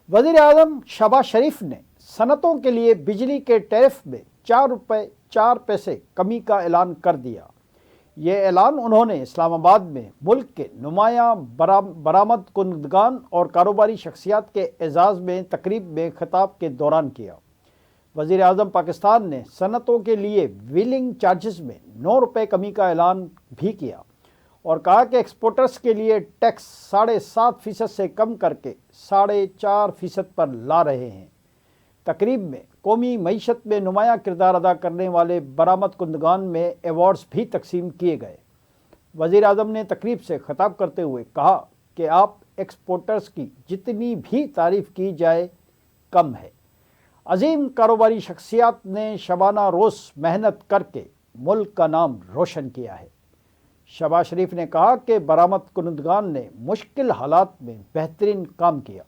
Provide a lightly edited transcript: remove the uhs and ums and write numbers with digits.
وزیر اعظم شہباز شریف نے صنعتوں کے لیے بجلی کے ٹیرف میں 4 روپے 4 پیسے کمی کا اعلان کر دیا۔ یہ اعلان انہوں نے اسلام آباد میں ملک کے نمایاں برآمد کنندگان اور کاروباری شخصیات کے اعزاز میں تقریب میں خطاب کے دوران کیا۔ وزیر اعظم پاکستان نے صنعتوں کے لیے ویلنگ چارجز میں 9 روپے کمی کا اعلان بھی کیا اور کہا کہ ایکسپورٹرز کے لیے ٹیکس 7.5% سے کم کر کے 4.5% پر لا رہے ہیں۔ تقریب میں قومی معیشت میں نمایاں کردار ادا کرنے والے برآمد کنندگان میں ایوارڈز بھی تقسیم کیے گئے۔ وزیر اعظم نے تقریب سے خطاب کرتے ہوئے کہا کہ آپ ایکسپورٹرز کی جتنی بھی تعریف کی جائے کم ہے۔ عظیم کاروباری شخصیات نے شبانہ روز محنت کر کے ملک کا نام روشن کیا ہے۔ شہباز شریف نے کہا کہ برآمد کنندگان نے مشکل حالات میں بہترین کام کیا۔